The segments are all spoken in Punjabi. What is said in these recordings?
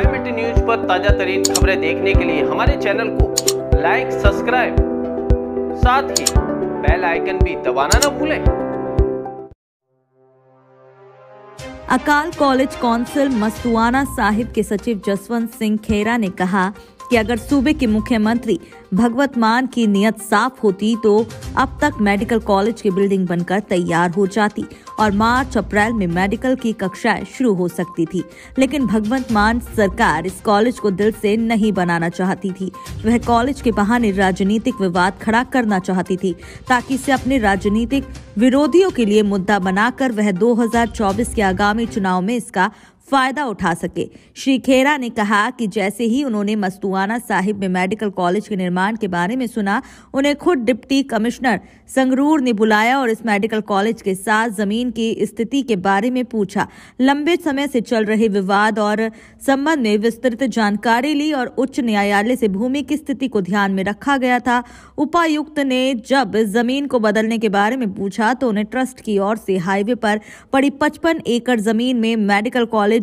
प्राइम न्यूज पर ताजा तरीन खबरें देखने के लिए हमारे चैनल को लाइक, सब्सक्राइब, साथ ही बेल आइकन भी दबाना ना भूलें। अकाल कॉलेज कौंसिल मस्तुआना साहिब के सचिव जसवंत सिंह खेरा ने कहा कि अगर सूबे के मुख्यमंत्री भगवत मान की नीयत साफ होती तो अब तक मेडिकल कॉलेज की बिल्डिंग बनकर तैयार हो जाती और मार्च अप्रैल में मेडिकल की कक्षाएं शुरू हो सकती थी। लेकिन भगवत मान सरकार इस कॉलेज को दिल से नहीं बनाना चाहती थी। वह कॉलेज के बहाने राजनीतिक विवाद खड़ा करना चाहती थी ताकि इसे अपने राजनीतिक विरोधियों के लिए मुद्दा बनाकर वह 2024 के आगामी चुनाव में इसका फायदा उठा सके। श्री खेरा ने कहा कि जैसे ही उन्होंने मस्तुआना साहिब में मेडिकल कॉलेज के निर्माण के बारे में सुना, उन्हें खुद डिप्टी कमिश्नर संगरूर ने बुलाया और इस मेडिकल कॉलेज के साथ जमीन की स्थिति के बारे में पूछा। लंबे समय से चल रहे विवाद और संबंध में विस्तृत जानकारी ली और उच्च न्यायालय से भूमि की स्थिति को ध्यान में रखा गया था। उपायुक्त ने जब जमीन को बदलने के बारे में पूछा तो उन्हें ट्रस्ट की ओर से हाईवे पर पड़ी 55 एकड़ जमीन में मेडिकल कॉलेज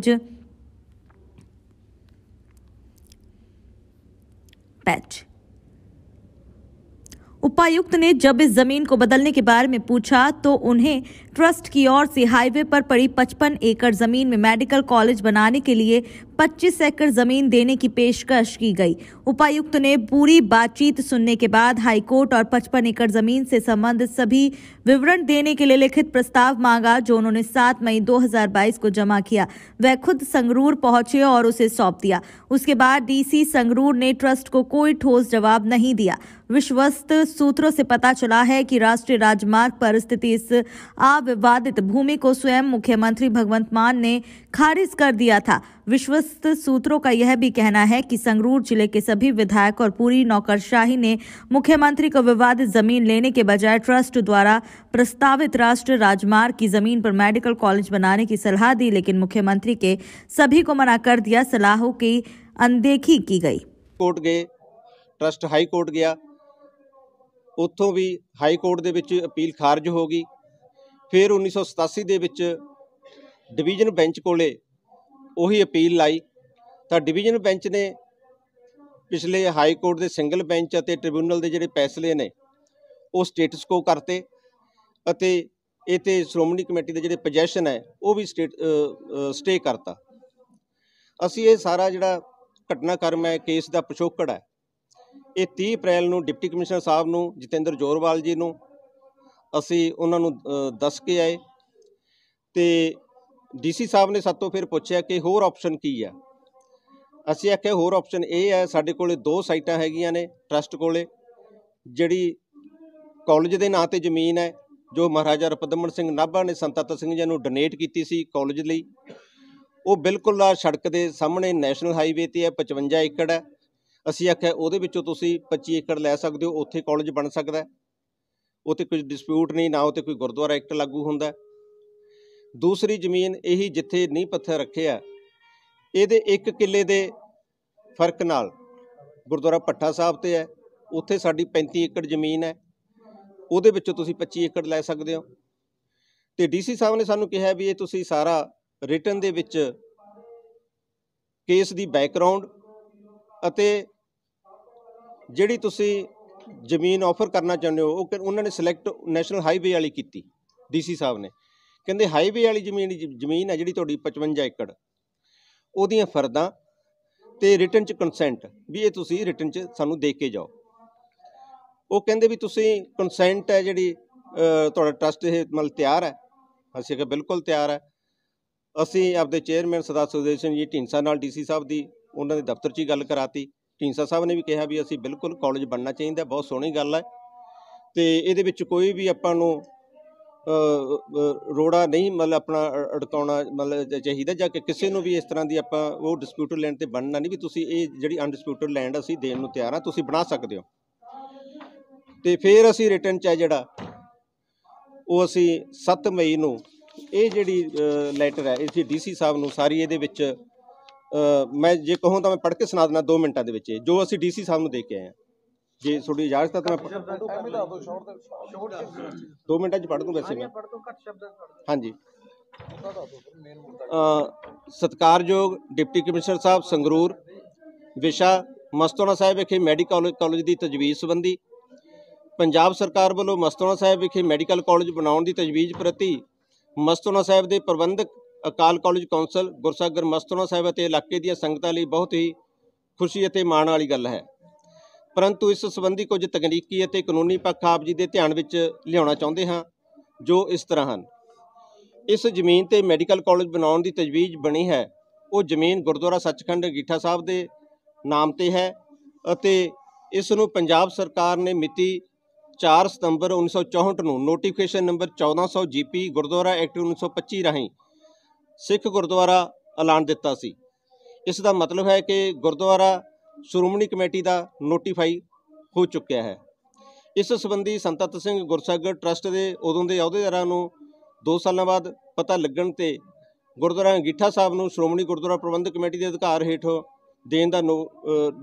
उपायुक्त ने जब इस जमीन को बदलने के बारे में पूछा तो उन्हें ट्रस्ट की ओर से हाईवे पर पड़ी 55 एकड़ जमीन में मेडिकल कॉलेज बनाने के लिए 25 एकड़ जमीन देने की पेशकश की गई। उपायुक्त ने पूरी बातचीत सुनने के बाद हाईकोर्ट और 55 एकड़ जमीन से संबंधित सभी विवरण देने के लिए लिखित प्रस्ताव मांगा, जो उन्होंने 7 मई 2022 को जमा किया। वह खुद संगरूर पहुंचे और उसे सौंप दिया। उसके बाद डीसी संगरूर ने ट्रस्ट को कोई ठोस जवाब नहीं दिया। विश्वस्त सूत्रों से पता चला है कि राष्ट्रीय राजमार्ग पर स्थित इस अविवादित भूमि को स्वयं मुख्यमंत्री भगवंत मान ने खारिज कर दिया था। विश्वस्त सूत्रों का यह भी कहना है कि संगरूर जिले के सभी विधायक और पूरी नौकरशाही ने मुख्यमंत्री को विवादित जमीन लेने के बजाय ट्रस्ट द्वारा प्रस्तावित राष्ट्रीय राजमार्ग की जमीन पर मेडिकल कॉलेज बनाने की सलाह दी, लेकिन मुख्यमंत्री के सभी को मना कर दिया। सलाहों की अनदेखी की गई। कोर्ट गए, ट्रस्ट हाई कोर्ट गया, ਉੱਥੋਂ भी हाई कोर्ट ਦੇ ਵਿੱਚ अपील खारिज हो गई। फिर 1987 ਦੇ ਵਿੱਚ डिवीजन बेंच ਕੋਲੇ ਉਹੀ अपील लाई ਤਾਂ डिवीजन बेंच ने पिछले हाई कोर्ट ਦੇ ਸਿੰਗਲ ਬੈਂਚ ਅਤੇ ਟ੍ਰਿਬਿਊਨਲ ਦੇ ਜਿਹੜੇ ਫੈਸਲੇ ਨੇ ਉਹ ਸਟੇਟਸ ਕੋ ਕਰਤੇ ਅਤੇ ਇਹ ਤੇ ਸ਼੍ਰੋਮਣੀ ਕਮੇਟੀ ਦੇ ਜਿਹੜੇ ਪੋਜੈਸ਼ਨ ਹੈ ਉਹ ਵੀ ਸਟੇ ਕਰਤਾ। ਅਸੀਂ ਇਹ ਸਾਰਾ ਜਿਹੜਾ ਘਟਨਾਕ੍ਰਮ ਹੈ ਕੇਸ ਦਾ ਪਿਛੋਕੜ ਹੈ ਇਹ 30 ਅਪ੍ਰੈਲ ਨੂੰ डिप्टी कमिश्नर ਸਾਹਿਬ ਨੂੰ ਜਤਿੰਦਰ ਜੋਰਵਾਲ ਜੀ ਨੂੰ ਅਸੀਂ ਉਹਨਾਂ ਨੂੰ ਦੱਸ ਕੇ ਆਏ ਤੇ ਡੀਸੀ ਸਾਹਿਬ ਨੇ ਸਾਤੋਂ ਫਿਰ ਪੁੱਛਿਆ ਕਿ ਹੋਰ ਆਪਸ਼ਨ ਕੀ ਆ। ਅਸੀਂ ਆਖਿਆ ਹੋਰ ਆਪਸ਼ਨ ਇਹ ਹੈ, ਸਾਡੇ ਕੋਲੇ 2 ਸਾਈਟਾਂ ਹੈਗੀਆਂ ਨੇ ਟਰਸਟ ਕੋਲੇ, ਜਿਹੜੀ ਕਾਲਜ ਦੇ ਨਾਂ ਤੇ ਜ਼ਮੀਨ ਹੈ ਜੋ ਮਹਾਰਾਜਾ ਰਪਦਮਨ ਸਿੰਘ ਨਾਭਾ ਨੇ ਸੰਤਤ ਸਿੰਘ ਜੀ ਨੂੰ ਡੋਨੇਟ ਕੀਤੀ ਸੀ ਕਾਲਜ ਲਈ। ਉਹ ਬਿਲਕੁਲ ਆ ਸੜਕ ਦੇ ਸਾਹਮਣੇ ਨੈਸ਼ਨਲ ਹਾਈਵੇ ਤੇ ਹੈ, 55 ਏਕੜ ਹੈ। ਅਸੀਂ ਆਖਿਆ ਉਹਦੇ ਵਿੱਚੋਂ ਤੁਸੀਂ 25 ਏਕੜ ਲੈ ਸਕਦੇ ਹੋ, ਉੱਥੇ ਕਾਲਜ ਬਣ ਸਕਦਾ, ਉੱਥੇ ਕੋਈ ਡਿਸਪਿਊਟ ਨਹੀਂ, ਨਾ ਉੱਥੇ ਕੋਈ ਗੁਰਦੁਆਰਾ ਐਕਟ ਲਾਗੂ ਹੁੰਦਾ। ਦੂਸਰੀ ਜ਼ਮੀਨ ਇਹੀ ਜਿੱਥੇ ਨੀਂਹ ਪੱਥਰ ਰੱਖਿਆ ਇਹਦੇ 1 ਕਿੱਲੇ ਦੇ ਫਰਕ ਨਾਲ ਗੁਰਦੁਆਰਾ ਭੱਠਾ ਸਾਹਿਬ ਤੇ ਹੈ, ਉੱਥੇ ਸਾਡੀ 35 ਏਕੜ ਜ਼ਮੀਨ ਹੈ, ਉਹਦੇ ਵਿੱਚੋਂ ਤੁਸੀਂ 25 ਏਕੜ ਲੈ ਸਕਦੇ ਹੋ। ਤੇ ਡੀਸੀ ਸਾਹਿਬ ਨੇ ਸਾਨੂੰ ਕਿਹਾ ਵੀ ਇਹ ਤੁਸੀਂ ਸਾਰਾ ਰਿਟਨ ਦੇ ਵਿੱਚ ਕੇਸ ਦੀ ਬੈਕਗਰਾਉਂਡ ਅਤੇ ਜਿਹੜੀ ਤੁਸੀਂ ਜ਼ਮੀਨ ਆਫਰ ਕਰਨਾ ਚਾਹੁੰਦੇ ਹੋ ਉਹ ਉਹਨਾਂ ਨੇ ਸਿਲੈਕਟ ਨੈਸ਼ਨਲ ਹਾਈਵੇ ਵਾਲੀ ਕੀਤੀ। ਡੀਸੀ ਸਾਹਿਬ ਨੇ ਕਹਿੰਦੇ ਹਾਈਵੇ ਵਾਲੀ ਜ਼ਮੀਨ ਹੈ ਜਿਹੜੀ ਤੁਹਾਡੀ 55 ਏਕੜ ਉਹਦੀਆਂ ਫਰਦਾਂ ਤੇ ਰਿਟਨ 'ਚ ਕੰਸੈਂਟ ਵੀ ਇਹ ਤੁਸੀਂ ਰਿਟਨ 'ਚ ਸਾਨੂੰ ਦੇ ਕੇ ਜਾਓ। ਉਹ ਕਹਿੰਦੇ ਵੀ ਤੁਸੀਂ ਕੰਸੈਂਟ ਹੈ ਜਿਹੜੀ ਤੁਹਾਡਾ ਟਰਸਟ ਇਹ ਮਤਲਬ ਤਿਆਰ ਹੈ। ਅਸੀਂ ਕਿਹਾ ਬਿਲਕੁਲ ਤਿਆਰ ਹੈ। ਅਸੀਂ ਆਪਦੇ ਚੇਅਰਮੈਨ ਸਰਦਾਰ ਸੁਖਦੇਵ ਸਿੰਘ ਜੀ ਢੀਂਡਸਾ ਨਾਲ ਡੀਸੀ ਸਾਹਿਬ ਦੀ ਉਹਨਾਂ ਦੇ ਦਫ਼ਤਰ 'ਚ ਹੀ ਗੱਲ ਕਰਾਤੀ। ਢੀਂਡਸਾ ਸਾਹਿਬ ਨੇ ਵੀ ਕਿਹਾ ਵੀ ਅਸੀਂ ਬਿਲਕੁਲ ਕਾਲਜ ਬਣਨਾ ਚਾਹੀਦਾ, ਬਹੁਤ ਸੋਹਣੀ ਗੱਲ ਹੈ ਅਤੇ ਇਹਦੇ ਵਿੱਚ ਕੋਈ ਵੀ ਆਪਾਂ ਨੂੰ ਰੋੜਾ ਨਹੀਂ ਮਤਲਬ ਆਪਣਾ ਅੜਕਾਉਣਾ ਮਤਲਬ ਚਾਹੀਦਾ, ਜਾਂ ਕਿ ਕਿਸੇ ਨੂੰ ਵੀ ਇਸ ਤਰ੍ਹਾਂ ਦੀ ਆਪਾਂ ਉਹ ਡਿਸਪਿਊਟਡ ਲੈਂਡ 'ਤੇ ਬਣਨਾ ਨਹੀਂ ਵੀ ਤੁਸੀਂ ਇਹ ਜਿਹੜੀ ਅਨਡਿਸਪਿਊਟਡ ਲੈਂਡ ਅਸੀਂ ਦੇਣ ਨੂੰ ਤਿਆਰ ਹਾਂ, ਤੁਸੀਂ ਬਣਾ ਸਕਦੇ ਹੋ। ਅਤੇ ਫਿਰ ਅਸੀਂ ਰਿਟਰਨ 'ਚ ਹੈ ਜਿਹੜਾ ਉਹ ਅਸੀਂ 7 ਮਈ ਨੂੰ ਇਹ ਜਿਹੜੀ ਲੈਟਰ ਹੈ ਅਸੀਂ ਡੀਸੀ ਸਾਹਿਬ ਨੂੰ ਸਾਰੀ ਇਹਦੇ ਵਿੱਚ ਮੈਂ ਜੇ ਕਹੂੰ ਤਾਂ ਮੈਂ ਪੜ੍ਹ ਕੇ ਸੁਣਾ ਦੇਣਾ 2 ਮਿੰਟਾਂ ਦੇ ਵਿੱਚ ਜੋ ਅਸੀਂ ਡੀਸੀ ਸਾਹਿਬ ਨੂੰ ਦੇ ਕੇ ਆਏ ਹਾਂ। ਜੇ ਤੁਹਾਡੀ ਇਜਾਜ਼ਤ ਹੈ ਤਾਂ ਮੈਂ 2 ਮਿੰਟਾਂ 'ਚ ਪੜ੍ਹ ਦੂੰ। ਵੈਸੇ ਮੈਂ ਹਾਂਜੀ ਸਤਿਕਾਰਯੋਗ ਡਿਪਟੀ ਕਮਿਸ਼ਨਰ ਸਾਹਿਬ ਸੰਗਰੂਰ ਵਿਸ਼ਾ ਮਸਤੂਆਣਾ ਸਾਹਿਬ ਵਿਖੇ ਮੈਡੀਕਲ ਕਾਲਜ ਦੀ ਤਜਵੀਜ਼ ਸੰਬੰਧੀ ਪੰਜਾਬ ਸਰਕਾਰ ਵੱਲੋਂ ਮਸਤੂਆਣਾ ਸਾਹਿਬ ਵਿਖੇ ਮੈਡੀਕਲ ਕਾਲਜ ਬਣਾਉਣ ਦੀ ਤਜਵੀਜ਼ ਪ੍ਰਤੀ ਮਸਤੂਆਣਾ ਸਾਹਿਬ ਦੇ ਪ੍ਰਬੰਧਕ ਅਕਾਲ ਕਾਲਜ ਕੌਂਸਲ ਗੁਰਸਾਗਰ ਮਸਤੂਆਣਾ ਸਾਹਿਬ ਅਤੇ ਇਲਾਕੇ ਦੀਆਂ ਸੰਗਤਾਂ ਲਈ ਬਹੁਤ ਹੀ ਖੁਸ਼ੀ ਅਤੇ ਮਾਣ ਵਾਲੀ ਗੱਲ ਹੈ। ਪਰੰਤੂ ਇਸ ਸੰਬੰਧੀ ਕੁਝ ਤਕਨੀਕੀ ਅਤੇ ਕਾਨੂੰਨੀ ਪੱਖ ਆਪ ਜੀ ਦੇ ਧਿਆਨ ਵਿੱਚ ਲਿਆਉਣਾ ਚਾਹੁੰਦੇ ਹਾਂ, ਜੋ ਇਸ ਤਰ੍ਹਾਂ ਹਨ। ਇਸ ਜ਼ਮੀਨ ਤੇ ਮੈਡੀਕਲ ਕਾਲਜ ਬਣਾਉਣ ਦੀ ਤਜਵੀਜ਼ ਬਣੀ ਹੈ, ਉਹ ਜ਼ਮੀਨ ਗੁਰਦੁਆਰਾ ਸੱਚਖੰਡ ਅੰਗੀਠਾ ਸਾਹਿਬ ਦੇ ਨਾਮ ਤੇ ਹੈ ਅਤੇ ਇਸ ਨੂੰ ਪੰਜਾਬ ਸਰਕਾਰ ਨੇ ਮਿਤੀ 4 ਸਤੰਬਰ 1964 ਨੂੰ notification number 1400 GP Gurdwara act 1925 ਰਾਹੀਂ ਸਿੱਖ ਗੁਰਦੁਆਰਾ ਐਲਾਨ ਦਿੱਤਾ ਸੀ। ਇਸ ਦਾ ਮਤਲਬ ਹੈ ਕਿ ਗੁਰਦੁਆਰਾ ਸ਼੍ਰੋਮਣੀ ਕਮੇਟੀ ਦਾ ਨੋਟੀਫਾਈ ਹੋ ਚੁੱਕਿਆ ਹੈ। ਇਸ ਸੰਬੰਧੀ ਸੰਤ ਤਤ ਸਿੰਘ ਗੁਰਸਾਗਰ ਟਰੱਸਟ ਦੇ ਉਦੋਂ ਦੇ ਅਹੁਦੇਦਾਰਾਂ ਨੂੰ 2 ਸਾਲਾਂ ਬਾਅਦ ਪਤਾ ਲੱਗਣ ਤੇ ਗੁਰਦੁਆਰਾ ਅੰਗੀਠਾ ਸਾਹਿਬ ਨੂੰ ਸ਼੍ਰੋਮਣੀ ਗੁਰਦੁਆਰਾ ਪ੍ਰਬੰਧਕ ਕਮੇਟੀ ਦੇ ਅਧਿਕਾਰ ਹੇਠ ਦੇਣ ਦਾ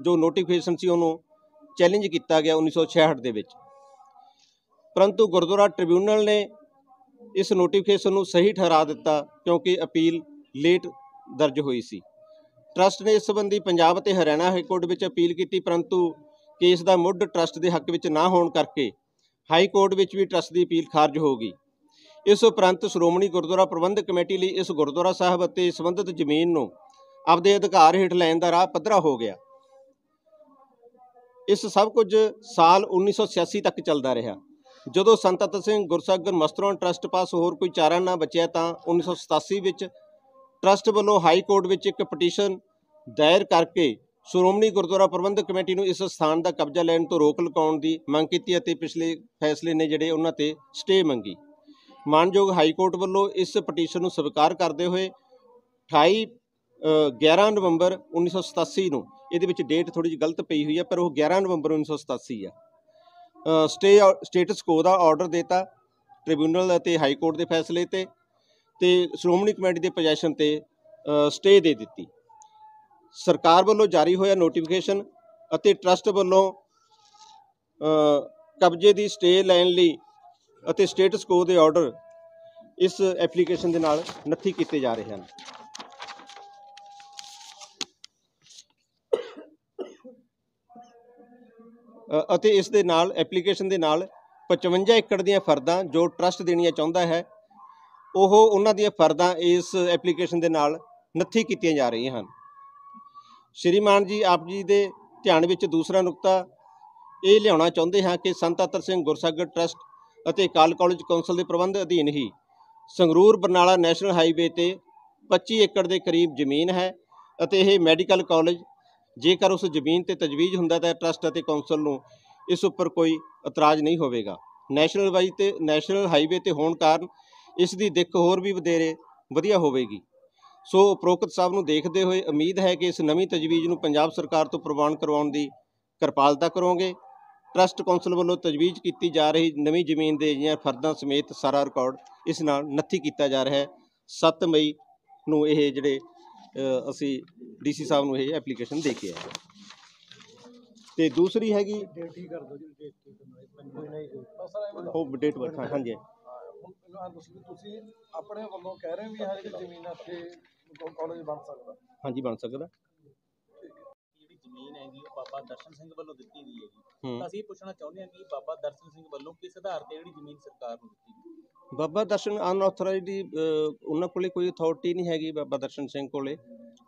ਜੋ ਨੋਟੀਫਿਕੇਸ਼ਨ ਸੀ ਉਹਨੂੰ ਚੈਲੰਜ ਕੀਤਾ ਗਿਆ 1966 ਦੇ ਵਿੱਚ। ਪਰੰਤੂ ਗੁਰਦੁਆਰਾ ਟ੍ਰਿਬਿਊਨਲ ਨੇ ਇਸ ਨੋਟੀਫਿਕੇਸ਼ਨ ਨੂੰ ਸਹੀ ਠਹਿਰਾ ਦਿੱਤਾ ਕਿਉਂਕਿ ਅਪੀਲ ਲੇਟ ਦਰਜ ਹੋਈ ਸੀ। ਟਰੱਸਟ ਨੇ ਇਸ ਸੰਬੰਧੀ ਪੰਜਾਬ ਅਤੇ ਹਰਿਆਣਾ ਹਾਈ ਕੋਰਟ ਵਿੱਚ ਅਪੀਲ ਕੀਤੀ, ਪਰੰਤੂ ਕੇਸ ਦਾ ਮੁੱਢ ਟਰੱਸਟ ਦੇ ਹੱਕ ਵਿੱਚ ਨਾ ਹੋਣ ਕਰਕੇ ਹਾਈ ਕੋਰਟ ਵਿੱਚ ਵੀ ਟਰੱਸਟ ਦੀ ਅਪੀਲ ਖਾਰਜ ਹੋ ਗਈ। ਇਸ ਉਪਰੰਤ ਸ਼੍ਰੋਮਣੀ ਗੁਰਦੁਆਰਾ ਪ੍ਰਬੰਧਕ ਕਮੇਟੀ ਲਈ ਇਸ ਗੁਰਦੁਆਰਾ ਸਾਹਿਬ ਅਤੇ ਸੰਬੰਧਿਤ ਜ਼ਮੀਨ ਨੂੰ ਆਪਦੇ ਅਧਿਕਾਰ ਹੇਠ ਲੈਣ ਦਾ ਰਾਹ ਪੱਧਰਾ ਹੋ ਗਿਆ। ਇਸ ਸਭ ਕੁਝ ਸਾਲ 1986 ਤੱਕ ਚੱਲਦਾ ਰਿਹਾ। ਜਦੋਂ ਸੰਤ ਤਤ ਸਿੰਘ ਗੁਰਸਾਗਰ ਮਸਤੂਆਣਾ ਟਰੱਸਟ ਪਾਸ ਹੋਰ ਕੋਈ ਚਾਰਾ ਨਾ ਬਚਿਆ ਤਾਂ 1987 ਵਿੱਚ ਟਰੱਸਟ ਵੱਲੋਂ ਹਾਈ ਕੋਰਟ ਵਿੱਚ ਇੱਕ ਪਟੀਸ਼ਨ ਦਾਇਰ ਕਰਕੇ ਸ਼੍ਰੋਮਣੀ ਗੁਰਦੁਆਰਾ ਪ੍ਰਬੰਧਕ ਕਮੇਟੀ ਨੂੰ ਇਸ ਸਥਾਨ ਦਾ ਕਬਜ਼ਾ ਲੈਣ ਤੋਂ ਰੋਕ ਲਗਾਉਣ ਦੀ ਮੰਗ ਕੀਤੀ ਅਤੇ ਪਿਛਲੇ ਫੈਸਲੇ ਨੇ ਜਿਹੜੇ ਉਹਨਾਂ ਤੇ ਸਟੇ ਮੰਗੀ। ਮਾਨਯੋਗ ਹਾਈ ਕੋਰਟ ਵੱਲੋਂ ਇਸ ਪਟੀਸ਼ਨ ਨੂੰ ਸਵੀਕਾਰ ਕਰਦੇ ਹੋਏ 11 ਨਵੰਬਰ 1987 ਨੂੰ, ਇਹਦੇ ਵਿੱਚ ਡੇਟ ਥੋੜ੍ਹੀ ਜਿਹੀ ਗਲਤ ਪਈ ਹੋਈ ਹੈ ਪਰ ਉਹ 11 ਨਵੰਬਰ 1987 ਆ, ਸਟੇਟਸ ਕੋ ਦਾ ਆਰਡਰ ਦਿੱਤਾ ਟ੍ਰਿਬਿਊਨਲ ਅਤੇ ਹਾਈ ਕੋਰਟ ਦੇ ਫੈਸਲੇ ਤੇ ਸ਼੍ਰੋਮਣੀ ਕਮੇਟੀ ਦੇ ਪੋਜੈਸ਼ਨ ਤੇ ਸਟੇ ਦੇ ਦਿੱਤੀ। ਸਰਕਾਰ ਵੱਲੋਂ ਜਾਰੀ ਹੋਇਆ ਨੋਟੀਫਿਕੇਸ਼ਨ ਅਤੇ ਟਰੱਸਟ ਵੱਲੋਂ ਕਬਜ਼ੇ ਦੀ ਸਟੇ ਲੈਣ ਲਈ ਅਤੇ ਸਟੇਟਸ ਕੋ ਦੇ ਆਰਡਰ ਇਸ ਐਪਲੀਕੇਸ਼ਨ ਦੇ ਨਾਲ ਨੱਥੀ ਕੀਤੇ ਜਾ ਰਹੇ ਹਨ। ਅਤੇ ਇਸ ਦੇ ਨਾਲ ਐਪਲੀਕੇਸ਼ਨ ਦੇ ਨਾਲ 55 ਏਕੜ ਦੀਆਂ ਫਰਦਾਂ ਜੋ ਟਰੱਸਟ ਦੇਣੀਆਂ ਚਾਹੁੰਦਾ ਹੈ ਉਹ ਉਹਨਾਂ ਦੀਆਂ ਫਰਦਾਂ ਇਸ ਐਪਲੀਕੇਸ਼ਨ ਦੇ ਨਾਲ ਨੱਥੀ ਕੀਤੀਆਂ ਜਾ ਰਹੀਆਂ ਹਨ। ਸ਼੍ਰੀਮਾਨ ਜੀ, ਆਪ ਜੀ ਦੇ ਧਿਆਨ ਵਿੱਚ ਦੂਸਰਾ ਨੁਕਤਾ ਇਹ ਲਿਆਉਣਾ ਚਾਹੁੰਦੇ ਹਾਂ ਕਿ ਸੰਤ ਤਤ ਸਿੰਘ ਗੁਰਸਾਗਰ ਟਰੱਸਟ ਅਤੇ ਅਕਾਲ ਕਾਲਜ ਕੌਂਸਲ ਦੇ ਪ੍ਰਬੰਧ ਅਧੀਨ ਹੀ ਸੰਗਰੂਰ ਬਰਨਾਲਾ ਨੈਸ਼ਨਲ ਹਾਈਵੇ ਤੇ 25 ਏਕੜ ਦੇ ਕਰੀਬ ਜ਼ਮੀਨ ਹੈ ਅਤੇ ਇਹ ਮੈਡੀਕਲ ਕਾਲਜ ਜੇਕਰ ਉਸ ਜ਼ਮੀਨ ਤੇ ਤਜਵੀਜ਼ ਹੁੰਦਾ ਤਾਂ ਟਰੱਸਟ ਅਤੇ ਕੌਂਸਲ ਨੂੰ ਇਸ ਉੱਪਰ ਕੋਈ ਇਤਰਾਜ਼ ਨਹੀਂ ਹੋਵੇਗਾ। ਨੈਸ਼ਨਲ ਹਾਈਵੇ ਤੇ ਹੋਣ ਕਾਰਨ ਇਸ ਦੀ ਦਿੱਖ ਹੋਰ ਵੀ ਵਧੇਰੇ ਵਧੀਆ ਹੋਵੇਗੀ। ਸੋ ਉਪਰੋਕਤ ਸਾਹਿਬ ਨੂੰ ਦੇਖਦੇ ਹੋਏ ਉਮੀਦ ਹੈ ਕਿ ਇਸ ਨਵੀਂ ਤਜਵੀਜ਼ ਨੂੰ ਪੰਜਾਬ ਸਰਕਾਰ ਤੋਂ ਪ੍ਰਵਾਨ ਕਰਵਾਉਣ ਦੀ ਕਿਰਪਾਲਤਾ ਕਰੋਗੇ। ਟਰੱਸਟ ਕੌਂਸਲ ਵੱਲੋਂ ਤਜਵੀਜ਼ ਕੀਤੀ ਜਾ ਰਹੀ ਨਵੀਂ ਜ਼ਮੀਨ ਦੇ ਜਾਂ ਫਰਦਾਂ ਸਮੇਤ ਸਾਰਾ ਰਿਕਾਰਡ ਇਸ ਨਾਲ ਨੱਥੀ ਕੀਤਾ ਜਾ ਰਿਹਾ ਹੈ। 7 ਮਈ ਨੂੰ ਇਹ ਜਿਹੜੇ ਅਸੀਂ DC ਸਾਹਿਬ ਨੂੰ ਇਹ ਐਪਲੀਕੇਸ਼ਨ ਦੇ ਕੇ ਆਏ। ਤੇ ਦੂਸਰੀ ਹੈਗੀ ਉਹ ਡੇਟ ਹਾਂਜੀ ਤੁਸੀਂ ਆਪਣੇ ਵੱਲੋਂ ਕਹਿ ਰਹੇ ਵੀ ਇਹ ਜਿਹੜੀ ਜ਼ਮੀਨ ਇੱਥੇ ਕਾਲਜ ਬਣ ਸਕਦਾ? ਹਾਂਜੀ, ਬਣ ਸਕਦਾ। ਜਿਹੜੀ ਜ਼ਮੀਨ ਹੈਗੀ ਉਹ ਬਾਬਾ ਦਰਸ਼ਨ ਸਿੰਘ ਵੱਲੋਂ ਦਿੱਤੀ ਗਈ ਹੈਗੀ, ਤਾਂ ਅਸੀਂ ਪੁੱਛਣਾ ਚਾਹੁੰਦੇ ਹਾਂ ਕਿ ਬਾਬਾ ਦਰਸ਼ਨ ਸਿੰਘ ਵੱਲੋਂ ਕਿਸ ਆਧਾਰ ਤੇ ਜਿਹੜੀ ਜ਼ਮੀਨ ਸਰਕਾਰ ਨੂੰ ਦਿੱਤੀ ਗਈ? ਬਾਬਾ ਦਰਸ਼ਨ ਅਨਆਥੋਰਾਈਜ਼ਡ ਉਹਨਾਂ ਕੋਲੇ ਕੋਈ ਅਥਾਰਟੀ ਨਹੀਂ ਹੈਗੀ ਬਾਬਾ ਦਰਸ਼ਨ ਸਿੰਘ ਕੋਲੇ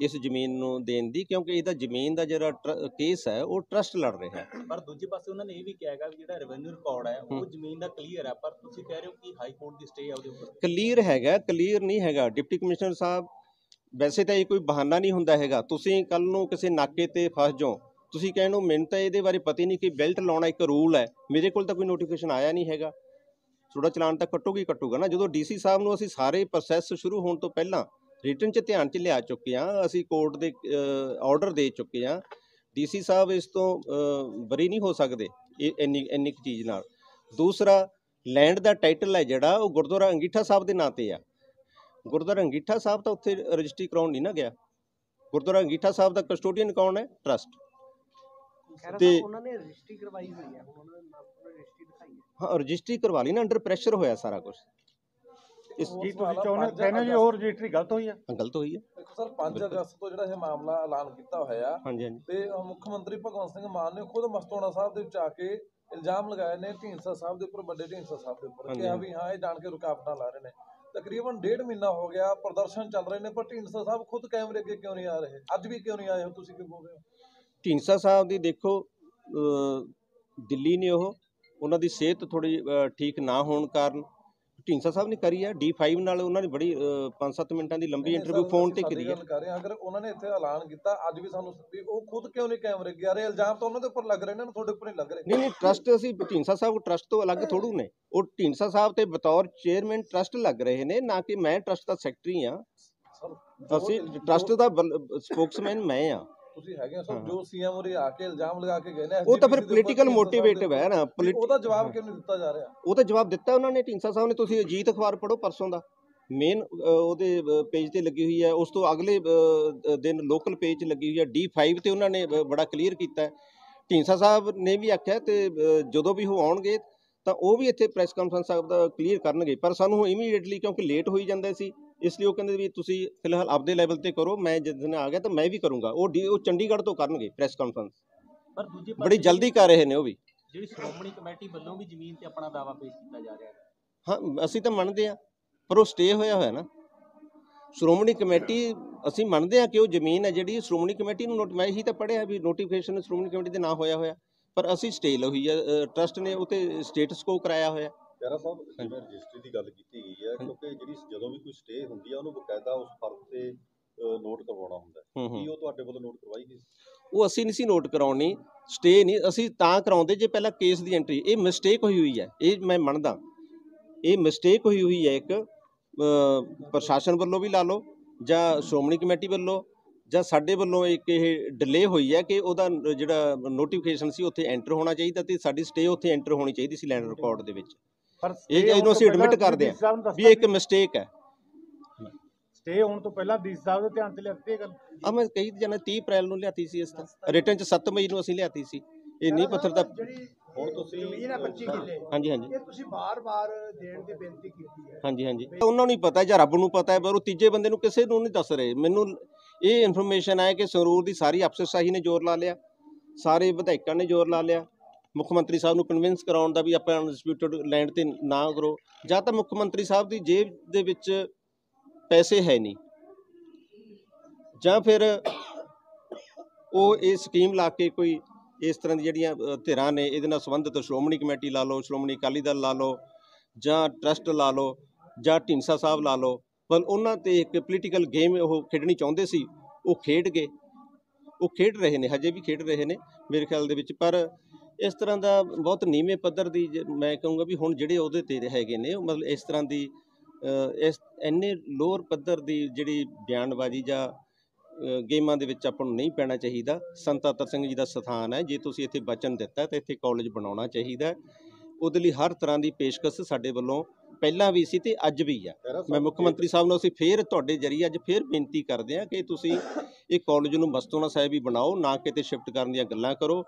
ਇਸ ਜ਼ਮੀਨ ਨੂੰ ਦੇਣ ਦੀ, ਕਿਉਂਕਿ ਇਹਦਾ ਜ਼ਮੀਨ ਦਾ ਜਿਹੜਾ ਕੇਸ ਹੈ ਉਹ ਟਰੱਸਟ ਲੜ ਰਿਹਾ ਹੈ। ਪਰ ਦੂਜੇ ਪਾਸੇ ਉਹਨਾਂ ਨੇ ਇਹ ਵੀ ਕਿਹਾ ਹੈਗਾ ਵੀ ਜਿਹੜਾ ਰੈਵਨਿਊ ਰਿਕਾਰਡ ਹੈ ਉਹ ਜ਼ਮੀਨ ਦਾ ਕਲੀਅਰ ਹੈ, ਪਰ ਤੁਸੀਂ ਕਹਿ ਰਹੇ ਹੋ ਕਿ ਹਾਈ ਕੋਰਟ ਦੀ ਸਟੇ ਹੈ ਉਹਦੇ ਉੱਪਰ। ਕਲੀਅਰ ਹੈਗਾ, ਕਲੀਅਰ ਨਹੀਂ ਹੈਗਾ। ਡਿਪਟੀ ਕਮਿਸ਼ਨਰ ਸਾਹਿਬ, ਵੈਸੇ ਤਾਂ ਇਹ ਕੋਈ ਬਹਾਨਾ ਨਹੀਂ ਹੁੰਦਾ ਹੈਗਾ। ਤੁਸੀਂ ਕੱਲ ਨੂੰ ਕਿਸੇ ਨਾਕੇ ਤੇ ਫਸ ਜਾਓ, ਤੁਸੀਂ ਕਹਿਣੋ ਮੈਨੂੰ ਤਾਂ ਇਹਦੇ ਬਾਰੇ ਪਤਾ ਹੀ ਨਹੀਂ ਕਿ ਬੈਲਟ ਲਾਉਣਾ ਇੱਕ ਰੂਲ ਹੈ, ਮੇਰੇ ਕੋਲ ਤਾਂ ਕੋਈ ਨੋਟੀਫਿਕੇਸ਼ਨ ਆਇਆ ਨਹੀਂ ਹੈਗਾ। ਥੋੜਾ ਚਲਾਨ ਤਾਂ ਕੱਟੂਗਾ ਨਾ। ਜਦੋਂ DC ਸਾਹਿਬ ਨੂੰ ਅਸੀਂ ਸਾਰੇ ਪ੍ਰੋਸੈਸ ਸ਼ੁਰੂ ਹੋਣ ਤੋਂ ਪਹਿਲਾਂ ਰਿਟਨ 'ਚ ਧਿਆਨ 'ਚ ਲਿਆ ਚੁੱਕੇ ਹਾਂ, ਅਸੀਂ ਕੋਰਟ ਦੇ ਆਰਡਰ ਦੇ ਚੁੱਕੇ ਹਾਂ। DC ਸਾਹਿਬ ਇਸ ਤੋਂ ਬਰੀ ਨਹੀਂ ਹੋ ਸਕਦੇ ਇੰਨੀ ਕੁ ਚੀਜ਼ ਨਾਲ। ਦੂਸਰਾ, ਲੈਂਡ ਦਾ ਟਾਈਟਲ ਹੈ ਜਿਹੜਾ ਉਹ ਗੁਰਦੁਆਰਾ ਅੰਗੀਠਾ ਸਾਹਿਬ ਦੇ ਨਾਂ 'ਤੇ ਆ। ਗੁਰਦੁਆਰਾ ਅੰਗੀਠਾ ਸਾਹਿਬ ਤਾਂ ਉੱਥੇ ਰਜਿਸਟਰੀ ਕਰਾਉਣ ਨਹੀਂ ਨਾ ਗਿਆ। ਗੁਰਦੁਆਰਾ ਅੰਗੀਠਾ ਸਾਹਿਬ ਦਾ ਕਸਟੋਡੀਅਨ ਕੌਣ ਹੈ? ਟਰੱਸਟ। ਤੇ ਉਹਨਾਂ ਨੇ ਰਜਿਸਟਰੀ ਕਰਵਾਈ ਹੋਈ ਹੈ, ਉਹਨਾਂ ਨੇ ਰਜਿਸਟਰੀ ਦਿਖਾਈ ਹੈ। ਹਾਂ, ਰਜਿਸਟਰੀ ਕਰਵਾ ਲਈ ਨਾ, ਅੰਡਰ ਪ੍ਰੈਸ਼ਰ ਹੋਇਆ ਸਾਰਾ ਕੁਝ। ਇਸ ਕੀ ਤੁਸੀਂ ਕਹਿੰਦੇ ਜੀ ਉਹ ਰਜਿਸਟਰੀ ਗਲਤ ਹੋਈ ਆ? ਗਲਤ ਹੋਈ ਹੈ। ਦੇਖੋ ਸਰ 5 ਅਗਸਤ ਤੋਂ ਜਿਹੜਾ ਇਹ ਮਾਮਲਾ ਐਲਾਨ ਕੀਤਾ ਹੋਇਆ ਹਾਂਜੀ ਹਾਂਜੀ ਤੇ ਮੁੱਖ ਮੰਤਰੀ ਭਗਵੰਤ ਸਿੰਘ ਮਾਨ ਨੇ ਖੁਦ ਮਸਤੋਣਾ ਸਾਹਿਬ ਦੇ ਵਿੱਚ ਆ ਕੇ ਇਲਜ਼ਾਮ ਲਗਾਏ ਨੇ ਢੀਂਡਸਾ ਸਾਹਿਬ ਦੇ ਉੱਪਰ, ਵੱਡੇ ਢੀਂਡਸਾ ਸਾਹਿਬ ਦੇ ਉੱਪਰ, ਕਿਹਾ ਵੀ ਹਾਂ ਇਹ ਜਾਣ ਕੇ ਰੁਕਾਵਟਾਂ ਲਾ ਰਹੇ ਨੇ। ਤਕਰੀਬਨ 1.5 ਮਹੀਨਾ ਹੋ ਗਿਆ ਪ੍ਰਦਰਸ਼ਨ ਚੱਲ ਰਹੇ ਨੇ, ਪਰ ਢੀਂਡਸਾ ਸਾਹਿਬ ਖੁਦ ਕੈਮਰੇ ਅੱਗੇ ਕਿਉਂ ਨਹੀਂ ਆ ਰਹੇ? ਅੱਜ ਵੀ ਕਿਉਂ ਨਹੀਂ ਆਏ ਹੋ? ਤੁਸੀਂ ਕੀ ਬੋਲ ਰਹੇ ਹੋ? ਢੀਂਡਸਾ ਸਾਹਿਬ ਦੀ ਦੇਖੋ ਦਿੱਲੀ ਨੇ ਉਹਨਾਂ ਦੀ ਸਿਹਤ ਥੋੜੀ ਠੀਕ ਨਾ ਹੋਣ ਕਾਰਨ ਢੀਂਡਸਾ ਸਾਹਿਬ ਨੇ ਕਰੀ ਹੈ D5 ਨਾਲ, ਉਹਨਾਂ ਨੇ ਬੜੀ 5-7 ਮਿੰਟਾਂ ਦੀ ਲੰਬੀ ਇੰਟਰਵਿਊ ਫੋਨ ਤੇ ਕਰੀ ਹੈ। ਕਰ ਰਹੇ ਹਾਂ, ਅਗਰ ਉਹਨਾਂ ਨੇ ਇੱਥੇ ਐਲਾਨ ਕੀਤਾ ਅੱਜ ਵੀ ਸਾਨੂੰ ਵੀ ਉਹ ਖੁਦ ਕਿਉਂ ਨਹੀਂ ਕੈਮਰੇ ਅੱਗੇ ਆ ਰਹੇ? ਇਲਜ਼ਾਮ ਤਾਂ ਉਹਨਾਂ ਦੇ ਉੱਪਰ ਲੱਗ ਰਹੇ ਨੇ, ਤੁਹਾਡੇ ਉੱਪਰ ਨਹੀਂ ਲੱਗ ਰਹੇ। ਨਹੀਂ ਟਰਸਟ ਅਸੀਂ ਢੀਂਡਸਾ ਸਾਹਿਬ ਟਰਸਟ ਤੋਂ ਅਲੱਗ ਥੋੜੂ ਨੇ, ਉਹ ਢੀਂਡਸਾ ਸਾਹਿਬ ਤੇ ਬਤੌਰ ਚੇਅਰਮੈਨ ਟਰਸਟ ਲੱਗ ਰਹੇ ਨੇ, ਨਾ ਕਿ ਮੈਂ ਟਰਸਟ ਦਾ ਸੈਕਟਰੀ ਹਾਂ। ਅਸੀਂ ਟਰਸਟ ਦਾ ਸਪੋਕਸਮੈਨ ਮੈਂ ਹਾਂ। ਤੁਸੀਂ ਹੈਗੇ ਸਰ ਜੋ ਸੀਐਮ ਉਰੇ ਆ ਕੇ ਇਲਜ਼ਾਮ ਲਗਾ ਕੇ ਗਏ ਨੇ, ਉਹ ਤਾਂ ਫਿਰ ਪੋਲੀਟੀਕਲ ਮੋਟੀਵੇਟਿਵ ਹੈ ਨਾ। ਉਹਦਾ ਜਵਾਬ ਕਿਉਂ ਨਹੀਂ ਦਿੱਤਾ ਜਾ ਰਿਹਾ? ਉਹ ਤਾਂ ਜਵਾਬ ਦਿੱਤਾ ਉਹਨਾਂ ਨੇ, ਢੀਂਡਸਾ ਸਾਹਿਬ ਨੇ। ਤੁਸੀਂ ਅਜੀਤ ਅਖਬਾਰ ਪੜ੍ਹੋ ਪਰਸੋਂ ਦਾ, ਮੇਨ ਉਹਦੇ ਪੇਜ ਤੇ ਲੱਗੀ ਹੋਈ ਹੈ। ਉਸ ਤੋਂ ਅਗਲੇ ਦਿਨ ਲੋਕਲ ਪੇਜ 'ਚ ਲੱਗੀ ਹੋਈ ਹੈ D5 ਤੇ, ਉਹਨਾਂ ਨੇ ਬੜਾ ਕਲੀਅਰ ਕੀਤਾ। ਢੀਂਡਸਾ ਸਾਹਿਬ ਨੇ ਵੀ ਆਖਿਆ ਤੇ ਜਦੋਂ ਵੀ ਉਹ ਆਉਣਗੇ ਤਾਂ ਉਹ ਵੀ ਇੱਥੇ ਪ੍ਰੈਸ ਕਾਨਫਰੰਸ ਦਾ ਕਲੀਅਰ ਕਰਨਗੇ, ਪਰ ਸਾਨੂੰ ਇਮੀਡੀਏਟਲੀ ਕਿਉਂਕਿ ਲੇਟ ਹੋਈ ਜਾਂਦੇ ਸੀ, ਇਸ ਲਈ ਉਹ ਕਹਿੰਦੇ ਵੀ ਤੁਸੀਂ ਫਿਲਹਾਲ ਆਪਦੇ ਲੈਵਲ ਤੇ ਕਰੋ, ਮੈਂ ਜਿਸ ਦਿਨ ਆ ਗਿਆ ਤਾਂ ਮੈਂ ਵੀ ਕਰੂੰਗਾ। ਉਹ ਚੰਡੀਗੜ੍ਹ ਤੋਂ ਕਰਨਗੇ ਪ੍ਰੈਸ ਕਾਨਫਰੰਸ, ਪਰ ਦੂਜੇ ਬੜੀ ਜਲਦੀ ਕਰ ਰਹੇ ਨੇ ਉਹ ਵੀ। ਜਿਹੜੀ ਸ਼੍ਰੋਮਣੀ ਕਮੇਟੀ ਵੱਲੋਂ ਵੀ ਜ਼ਮੀਨ ਤੇ ਆਪਣਾ ਦਾਅਵਾ ਪੇਸ਼ ਕੀਤਾ ਜਾ ਰਿਹਾ ਹੈ। ਹਾਂ ਅਸੀਂ ਤਾਂ ਮੰਨਦੇ ਹਾਂ, ਪਰ ਉਹ ਸਟੇ ਹੋਇਆ ਨਾ ਸ਼੍ਰੋਮਣੀ ਕਮੇਟੀ। ਅਸੀਂ ਮੰਨਦੇ ਹਾਂ ਕਿ ਉਹ ਜ਼ਮੀਨ ਹੈ ਜਿਹੜੀ ਸ਼੍ਰੋਮਣੀ ਕਮੇਟੀ ਨੂੰ ਮੈਂ ਇਹੀ ਤਾਂ ਪੜ੍ਹਿਆ ਵੀ ਨੋਟੀਫਿਕੇਸ਼ਨ ਸ਼੍ਰੋਮਣੀ ਕਮੇਟੀ ਦੇ ਨਾਂ ਹੋਇਆ, ਪਰ ਅਸੀਂ ਸਟੇ ਲਈ ਹੈ, ਟਰਸਟ ਨੇ ਉਹ ਤੇ ਸਟੇਟਸ ਕੋ ਕਰਾਇਆ ਹੋਇਆ। ਖਹਿਰਾ ਸਾਹਿਬ ਜਿਵੇਂ ਰਜਿਸਟਰੀ ਦੀ ਗੱਲ ਕੀਤੀ ਗਈ ਹੈ, ਕਿਉਂਕਿ ਜਿਹੜੀ ਜਦੋਂ ਵੀ ਕੋਈ ਸਟੇ ਹੁੰਦੀ ਹੈ ਉਹਨੂੰ ਬਕਾਇਦਾ ਉਸ ਫਰਕ ਤੇ ਨੋਟ ਕਰਵਾਉਣਾ ਹੁੰਦਾ ਹੈ, ਕੀ ਉਹ ਤੁਹਾਡੇ ਵੱਲੋਂ ਨੋਟ ਕਰਵਾਈ ਗਈ? ਉਹ ਅਸੀਂ ਨਹੀਂ ਸੀ ਨੋਟ ਕਰਾਉਣੀ, ਸਟੇ ਨਹੀਂ ਅਸੀਂ ਤਾਂ ਕਰਾਉਂਦੇ ਜੇ ਪਹਿਲਾਂ ਕੇਸ ਦੀ ਐਂਟਰੀ। ਇਹ ਮਿਸਟੇਕ ਹੋਈ ਹੈ, ਇਹ ਮੈਂ ਮੰਨਦਾ, ਇਹ ਮਿਸਟੇਕ ਹੋਈ ਹੈ ਇੱਕ ਪ੍ਰਸ਼ਾਸਨ ਵੱਲੋਂ ਵੀ ਲਾ ਲਓ ਜਾਂ ਸ਼੍ਰੋਮਣੀ ਕਮੇਟੀ ਵੱਲੋਂ ਜਾਂ ਸਾਡੇ ਵੱਲੋਂ ਇੱਕ ਇਹ ਡਿਲੇ ਹੋਈ ਹੈ ਕਿ ਉਹਦਾ ਜਿਹੜਾ ਨੋਟੀਫਿਕੇਸ਼ਨ ਸੀ ਉੱਥੇ ਐਂਟਰ ਹੋਣਾ ਚਾਹੀਦਾ ਤੇ ਸਾਡੀ ਸਟੇ ਉੱਥੇ ਐਂਟਰ ਹੋਣੀ ਚਾਹੀਦੀ ਸੀ ਲੈਂਡ ਰਿਕਾਰਡ ਦੇ ਵਿੱਚ। ਇਹ ਇਹਨੂੰ ਅਸੀਂ ਐਡਮਿਟ ਕਰਦੇ ਹਾਂ ਵੀ ਇੱਕ ਮਿਸਟੇਕ ਹੈ। ਸਟੇ ਹੋਣ ਤੋਂ ਪਹਿਲਾਂ ਡੀਸੀ ਸਾਹਿਬ ਦੇ ਧਿਆਨ ਤੇ ਲਿਆਤੀ ਇਹ ਗੱਲ? ਮੈਂ ਕਹੀ ਜਾਣਾ 30 ਅਪ੍ਰੈਲ ਨੂੰ ਲਿਆਤੀ ਸੀ, ਇਸ ਤਰ੍ਹਾਂ ਰਿਟਰਨ 'ਚ 7 ਮਈ ਨੂੰ ਅਸੀਂ ਲਿਆਤੀ ਸੀ। ਇਹ ਨਹੀਂ ਪੱਥਰ ਦਾ ਹੁਣ ਤੁਸੀਂ ਜ਼ਮੀਨ ਹੈ 25 ਕਿੱਲੇ, ਹਾਂਜੀ ਇਹ ਤੁਸੀਂ ਬਾਰ-ਬਾਰ ਦੇਣ ਦੀ ਬੇਨਤੀ ਕੀਤੀ ਹੈ। ਹਾਂਜੀ ਉਹਨਾਂ ਨੂੰ ਹੀ ਪਤਾ ਜਾਂ ਰੱਬ ਨੂੰ ਪਤਾ ਹੈ, ਪਰ ਉਹ ਤੀਜੇ ਬੰਦੇ ਨੂੰ ਕਿਸੇ ਨੂੰ ਨਹੀਂ ਦੱਸ ਰਹੇ। ਮੈਨੂੰ ਇਹ ਇਨਫੋਰਮੇਸ਼ਨ ਹੈ ਕਿ ਸੰਗਰੂਰ ਦੀ ਸਾਰੀ ਅਫਸਰਸ਼ਾਹੀ ਨੇ ਜ਼ੋਰ ਲਾ ਲਿਆ, ਸਾਰੇ ਵਿਧਾਇਕਾਂ ਨੇ ਜ਼ੋਰ ਲਾ ਲਿਆ ਮੁੱਖ ਮੰਤਰੀ ਸਾਹਿਬ ਨੂੰ ਕਨਵਿੰਸ ਕਰਾਉਣ ਦਾ ਵੀ ਆਪਾਂ ਅਨਡਿਸਪਿਊਟਡ ਲੈਂਡ ਤੇ ਨਾ ਕਰੋ। ਜਾਂ ਤਾਂ ਮੁੱਖ ਮੰਤਰੀ ਸਾਹਿਬ ਦੀ ਜੇਬ ਦੇ ਵਿੱਚ ਪੈਸੇ ਹੈ ਨਹੀਂ, ਜਾਂ ਫਿਰ ਉਹ ਇਹ ਸਕੀਮ ਲਾ ਕੇ ਕੋਈ ਇਸ ਤਰ੍ਹਾਂ ਦੀ ਜਿਹੜੀਆਂ ਧਿਰਾਂ ਨੇ ਇਹਦੇ ਨਾਲ ਸੰਬੰਧਿਤ ਸ਼੍ਰੋਮਣੀ ਕਮੇਟੀ ਲਾ ਲਓ, ਸ਼੍ਰੋਮਣੀ ਅਕਾਲੀ ਦਲ ਲਾ ਲਓ, ਜਾਂ ਟਰਸਟ ਲਾ ਲਓ, ਜਾਂ ਢੀਂਡਸਾ ਸਾਹਿਬ ਲਾ ਲਓ, ਪਰ ਉਹਨਾਂ 'ਤੇ ਇੱਕ ਪੋਲੀਟੀਕਲ ਗੇਮ ਉਹ ਖੇਡਣੀ ਚਾਹੁੰਦੇ ਸੀ, ਉਹ ਖੇਡ ਗਏ, ਉਹ ਖੇਡ ਰਹੇ ਨੇ, ਹਜੇ ਵੀ ਖੇਡ ਰਹੇ ਨੇ ਮੇਰੇ ਖਿਆਲ ਦੇ ਵਿੱਚ। ਪਰ ਇਸ ਤਰ੍ਹਾਂ ਦਾ ਬਹੁਤ ਨੀਵੇਂ ਪੱਧਰ ਦੀ ਮੈਂ ਕਹੂੰਗਾ ਵੀ ਹੁਣ ਜਿਹੜੇ ਉਹਦੇ 'ਤੇ ਹੈਗੇ ਨੇ, ਮਤਲਬ ਇਸ ਤਰ੍ਹਾਂ ਦੀ ਇਸ ਇੰਨੇ ਲੋਅਰ ਪੱਧਰ ਦੀ ਜਿਹੜੀ ਬਿਆਨਬਾਜ਼ੀ ਜਾਂ ਗੇਮਾਂ ਦੇ ਵਿੱਚ ਆਪਾਂ ਨੂੰ ਨਹੀਂ ਪੈਣਾ ਚਾਹੀਦਾ। ਸੰਤ ਅਤਰ ਸਿੰਘ ਜੀ ਦਾ ਸਥਾਨ ਹੈ, ਜੇ ਤੁਸੀਂ ਇੱਥੇ ਵਚਨ ਦਿੱਤਾ ਤਾਂ ਇੱਥੇ ਕਾਲਜ ਬਣਾਉਣਾ ਚਾਹੀਦਾ। ਉਹਦੇ ਲਈ ਹਰ ਤਰ੍ਹਾਂ ਦੀ ਪੇਸ਼ਕਸ਼ ਸਾਡੇ ਵੱਲੋਂ ਪਹਿਲਾਂ ਵੀ ਸੀ ਤੇ ਅੱਜ ਵੀ ਆ। ਮੈਂ ਮੁੱਖ ਮੰਤਰੀ ਸਾਹਿਬ ਨੂੰ ਅਸੀਂ ਫੇਰ ਤੁਹਾਡੇ ਜਰੀਏ ਅੱਜ ਫੇਰ ਬੇਨਤੀ ਕਰਦੇ ਹਾਂ ਕਿ ਤੁਸੀਂ ਇਹ ਕਾਲਜ ਨੂੰ ਮਸਤੂਆਣਾ ਸਾਹਿਬ ਹੀ ਬਣਾਓ, ਨਾ ਕਿਤੇ ਸ਼ਿਫਟ ਕਰਨ ਦੀਆਂ ਗੱਲਾਂ ਕਰੋ।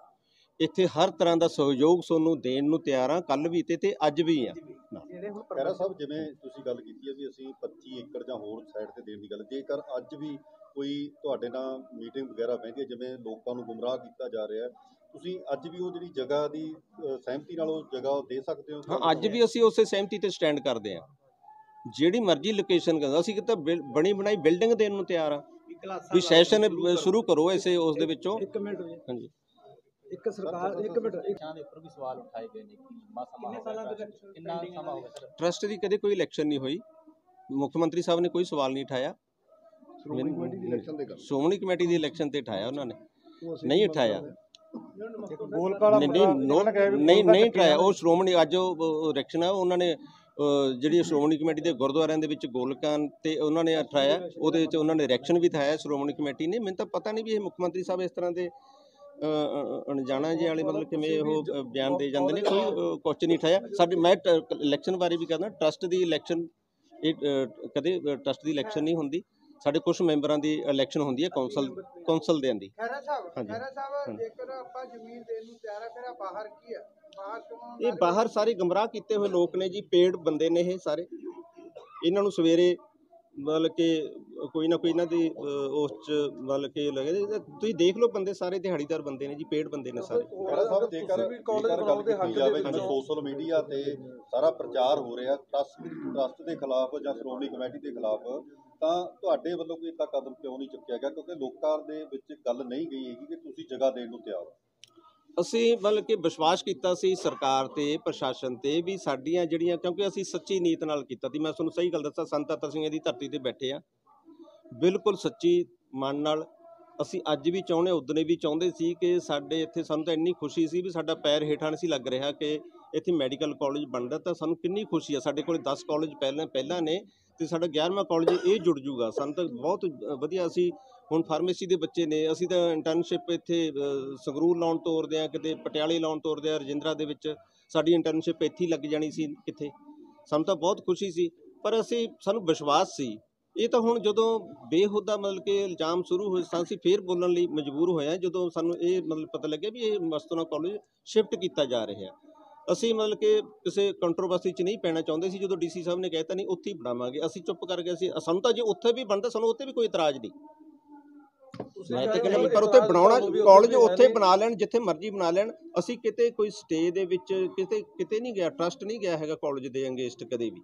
ਇੱਥੇ ਹਰ ਤਰ੍ਹਾਂ ਦਾ ਸਹਿਯੋਗ ਤੁਹਾਨੂੰ ਦੇਣ ਨੂੰ ਤਿਆਰ ਹਾਂ, ਕੱਲ੍ਹ ਵੀ ਤੇ ਅੱਜ ਵੀ ਆ। ਖਹਿਰਾ ਸਾਹਿਬ ਜਿਵੇਂ ਤੁਸੀਂ ਗੱਲ ਕੀਤੀ ਹੈ ਵੀ ਅਸੀਂ 25 ਏਕੜ ਜਾਂ ਹੋਰ ਸਾਈਡ ਤੇ ਦੇਣ ਦੀ ਗੱਲ, ਜੇਕਰ ਅੱਜ ਵੀ ਕੋਈ ਤੁਹਾਡੇ ਨਾਲ ਮੀਟਿੰਗ ਵਗੈਰਾ ਬਹਿੰਦੀ ਹੈ, ਜਿਵੇਂ ਲੋਕਾਂ ਨੂੰ ਗੁੰਮਰਾਹ ਕੀਤਾ ਜਾ ਰਿਹਾ, ਤੁਸੀਂ ਅੱਜ ਵੀ ਉਹ ਜਿਹੜੀ ਜਗ੍ਹਾ ਦੀ ਸਹਿਮਤੀ ਨਾਲ ਉਹ ਜਗ੍ਹਾ ਦੇ ਸਕਦੇ ਹੋ? ਹਾਂ, ਅੱਜ ਵੀ ਅਸੀਂ ਉਸੇ ਸਹਿਮਤੀ ਤੇ ਸਟੈਂਡ ਕਰਦੇ ਹਾਂ। ਜਿਹੜੀ ਮਰਜ਼ੀ ਲੋਕੇਸ਼ਨ ਕਰਦਾ, ਅਸੀਂ ਕਿਤੇ ਬਣੀ ਬਣਾਈ ਬਿਲਡਿੰਗ ਦੇਣ ਨੂੰ ਤਿਆਰ ਹਾਂ। ਵੀ ਸੈਸ਼ਨ ਸ਼ੁਰੂ ਕਰੋ ਇਸੇ ਉਸ ਦੇ ਵਿੱਚੋਂ। ਹਾਂਜੀ ਇੱਕ ਸਰਕਾਰ ਇੱਕ ਮਿੰਟ ਦੇ ਉੱਪਰ ਵੀ ਸਵਾਲ ਉਠਾਏ ਗਏ ਨੇ ਕਿ ਲੰਮਾ ਸਮਾਂ ਕਿੰਨਾ ਸਮਾਂ ਹੋ ਗਿਆ ਸਰ? ਟਰਸਟ ਦੀ ਕਦੇ ਕੋਈ ਇਲੈਕਸ਼ਨ ਨਹੀਂ ਹੋਈ, ਮੁੱਖ ਮੰਤਰੀ ਸਾਹਿਬ ਨੇ ਕੋਈ ਸਵਾਲ ਨਹੀਂ ਉਠਾਇਆ। ਸ਼੍ਰੋਮਣੀ ਕਮੇਟੀ ਦੀ ਇਲੈਕਸ਼ਨ ਤੇ ਉਠਾਇਆ ਉਹਨਾਂ ਨੇ, ਨਹੀਂ ਉਠਾਇਆ, ਨਹੀਂ ਉਠਾਇਆ। ਉਹ ਸ਼੍ਰੋਮਣੀ ਅੱਜ ਉਹ ਇਲੈਕਸ਼ਨ ਆ, ਉਹਨਾਂ ਨੇ ਜਿਹੜੀ ਸ਼੍ਰੋਮਣੀ ਕਮੇਟੀ ਦੇ ਗੁਰਦੁਆਰਿਆਂ ਦੇ ਵਿੱਚ ਗੋਲਕਾਂ ਤੇ ਉਹਨਾਂ ਨੇ ਉਠਾਇਆ, ਉਹਦੇ ਵਿੱਚ ਉਹਨਾਂ ਨੇ ਇਲੈਕਸ਼ਨ ਵੀ ਉਠਾਇਆ ਸ਼੍ਰੋਮਣੀ ਕਮੇਟੀ ਨੇ। ਮੈਨੂੰ ਤਾਂ ਪਤਾ ਨਹੀਂ ਵੀ ਇਹ ਮੁੱਖ ਮੰਤਰੀ ਸਾਹਿਬ ਇਸ ਤਰ੍ਹਾਂ ਦੇ ਅਣਜਾਣਾ ਜਿਹੇ ਵਾਲੇ ਮਤਲਬ ਕਿਵੇਂ ਉਹ ਬਿਆਨ ਦੇ ਜਾਂਦੇ ਨੇ। ਕੋਈ ਕੁਐਸਚਨ ਨਹੀਂ ਉਠਾਇਆ। ਸਾਡੇ ਮੈਂ ਇਲੈਕਸ਼ਨ ਬਾਰੇ ਵੀ ਕਹਿੰਦਾ, ਟਰਸਟ ਦੀ ਇਲੈਕਸ਼ਨ ਇਹ ਕਦੇ ਟਰਸਟ ਦੀ ਇਲੈਕਸ਼ਨ ਨਹੀਂ ਹੁੰਦੀ, ਸਾਡੇ ਕੁਝ ਮੈਂਬਰਾਂ ਦੀ ਇਲੈਕਸ਼ਨ ਹੁੰਦੀ ਹੈ ਕੌਂਸਲ ਦੇ ਦੀ। ਖਹਿਰਾ ਸਾਹਿਬ ਜੇਕਰ ਆਪਾਂ ਜ਼ਮੀਨ ਦੇਣ ਨੂੰ ਤਿਆਰ ਆ, ਫਿਰ ਬਾਹਰ ਕੀ ਆ? ਇਹ ਬਾਹਰ ਸਾਰੇ ਗੁੰਮਰਾਹ ਕੀਤੇ ਹੋਏ ਲੋਕ ਨੇ ਜੀ, ਪੇਡ ਬੰਦੇ ਨੇ ਇਹ ਸਾਰੇ। ਇਹਨਾਂ ਨੂੰ ਸਵੇਰੇ ਮਤਲਬ ਕਿ ਕੋਈ ਨਾ ਕੋਈ ਇਹਨਾਂ ਦੀ ਉਸ 'ਚ ਮਤਲਬ ਕਿ ਲੱਗੇ। ਤੁਸੀਂ ਦੇਖ ਲਓ ਬੰਦੇ ਸਾਰੇ ਦਿਹਾੜੀਦਾਰ ਬੰਦੇ ਨੇ ਜੀ, ਪੇਡ ਬੰਦੇ ਨੇ ਸਾਰੇ। ਖਹਿਰਾ ਸਾਹਿਬ ਜੇਕਰ ਗੱਲ ਕੀਤੀ ਜਾਵੇ ਜਿਵੇਂ ਸੋਸ਼ਲ ਮੀਡੀਆ ਤੇ ਸਾਰਾ ਪ੍ਰਚਾਰ ਹੋ ਰਿਹਾ ਟਰੱਸਟ ਦੇ ਖਿਲਾਫ ਜਾਂ ਸ਼੍ਰੋਮਣੀ ਕਮੇਟੀ ਦੇ ਖਿਲਾਫ, ਤਾਂ ਤੁਹਾਡੇ ਵੱਲੋਂ ਕੋਈ ਇੱਦਾਂ ਕਦਮ ਕਿਉਂ ਨਹੀਂ ਚੁੱਕਿਆ ਗਿਆ? ਕਿਉਂਕਿ ਲੋਕਾਂ ਦੇ ਵਿੱਚ ਗੱਲ ਨਹੀਂ ਗਈ ਹੈਗੀ ਕਿ ਤੁਸੀਂ ਜਗ੍ਹਾ ਦੇਣ ਨੂੰ ਤਿਆਰ ਹੋ। ਅਸੀਂ ਮਤਲਬ ਕਿ ਵਿਸ਼ਵਾਸ ਕੀਤਾ ਸੀ ਸਰਕਾਰ ਤੇ ਪ੍ਰਸ਼ਾਸਨ ਤੇ ਵੀ ਸਾਡੀਆਂ ਜਿਹੜੀਆਂ, ਕਿਉਂਕਿ ਅਸੀਂ ਸੱਚੀ ਨੀਤ ਨਾਲ ਕੀਤਾ ਸੀ। ਮੈਂ ਤੁਹਾਨੂੰ ਸਹੀ ਗੱਲ ਦੱਸਾਂ, ਸੰਤ ਅਤਰ ਸਿੰਘ ਦੀ ਧਰਤੀ ਤੇ ਬੈਠੇ ਆ, ਬਿਲਕੁਲ ਸੱਚੀ ਮਨ ਨਾਲ। ਅਸੀਂ ਅੱਜ ਵੀ ਚਾਹੁੰਦੇ, ਉਦਣੇ ਵੀ ਚਾਹੁੰਦੇ ਸੀ ਕਿ ਸਾਡੇ ਇੱਥੇ, ਸਾਨੂੰ ਤਾਂ ਇੰਨੀ ਖੁਸ਼ੀ ਸੀ ਵੀ ਸਾਡਾ ਪੈਰ ਹੇਠਾਂ ਨਹੀਂ ਸੀ ਲੱਗ ਰਿਹਾ ਕਿ ਇੱਥੇ ਮੈਡੀਕਲ ਕਾਲਜ ਬਣਦਾ। ਤਾਂ ਸਾਨੂੰ ਕਿੰਨੀ ਖੁਸ਼ੀ ਆ, ਸਾਡੇ ਕੋਲ 10 ਕਾਲਜ ਪਹਿਲਾਂ ਨੇ ਤੇ ਸਾਡਾ 11ਵਾਂ ਕਾਲਜ ਇਹ ਜੁੜ ਜੂਗਾ। ਸਾਨੂੰ ਤਾਂ ਬਹੁਤ ਵਧੀਆ। ਅਸੀਂ ਹੁਣ ਫਾਰਮੇਸੀ ਦੇ ਬੱਚੇ ਨੇ, ਅਸੀਂ ਤਾਂ ਇੰਟਰਨਸ਼ਿਪ ਇੱਥੇ ਸੰਗਰੂਰ ਲਾਉਣ ਤੋਰਦੇ ਹਾਂ, ਕਿਤੇ ਪਟਿਆਲੇ ਲਾਉਣ ਤੋਰਦੇ ਹਾਂ, ਰਜਿੰਦਰਾ ਦੇ ਵਿੱਚ ਸਾਡੀ ਇੰਟਰਨਸ਼ਿਪ ਇੱਥੇ ਹੀ ਲੱਗ ਜਾਣੀ ਸੀ ਕਿੱਥੇ। ਸਾਨੂੰ ਤਾਂ ਬਹੁਤ ਖੁਸ਼ੀ ਸੀ, ਪਰ ਸਾਨੂੰ ਵਿਸ਼ਵਾਸ ਸੀ। ਇਹ ਤਾਂ ਹੁਣ ਜਦੋਂ ਬੇਹੁਦਾ ਮਤਲਬ ਕਿ ਇਲਜ਼ਾਮ ਸ਼ੁਰੂ ਹੋਏ ਤਾਂ ਅਸੀਂ ਫੇਰ ਬੋਲਣ ਲਈ ਮਜਬੂਰ ਹੋਏ ਹਾਂ, ਜਦੋਂ ਸਾਨੂੰ ਇਹ ਮਤਲਬ ਪਤਾ ਲੱਗਿਆ ਵੀ ਇਹ ਮਸਤੂਆਣਾ ਕਾਲਜ ਸ਼ਿਫਟ ਕੀਤਾ ਜਾ ਰਿਹਾ। ਅਸੀਂ ਮਤਲਬ ਕਿ ਕਿਸੇ ਕੰਟਰੋਵਰਸੀ 'ਚ ਨਹੀਂ ਪੈਣਾ ਚਾਹੁੰਦੇ ਸੀ। ਜਦੋਂ DC ਸਾਹਿਬ ਨੇ ਕਹਿਤਾ ਨਹੀਂ ਉੱਥੇ ਹੀ ਬਣਾਵਾਂਗੇ, ਅਸੀਂ ਚੁੱਪ ਕਰ ਗਏ ਸੀ। ਸਾਨੂੰ ਤਾਂ ਜੇ ਉੱਥੇ ਵੀ ਬਣਦਾ, ਸਾਨੂੰ ਉੱਥੇ ਵੀ ਕੋਈ ਇਤਰਾਜ਼ ਨਹੀਂ। ਮੈਂ ਤਾਂ ਕਹਿੰਦਾ ਪਰ ਉੱਥੇ ਬਣਾਉਣਾ ਕਾਲਜ ਉੱਥੇ ਬਣਾ ਲੈਣ, ਜਿੱਥੇ ਮਰਜ਼ੀ ਬਣਾ ਲੈਣ। ਅਸੀਂ ਕਿਤੇ ਕੋਈ ਸਟੇ ਦੇ ਵਿੱਚ ਕਿਤੇ ਨਹੀਂ ਗਿਆ, ਟਰਸਟ ਨਹੀਂ ਗਿਆ ਹੈਗਾ ਕਾਲਜ ਦੇ ਅਗੇਂਸਟ ਕਦੇ ਵੀ,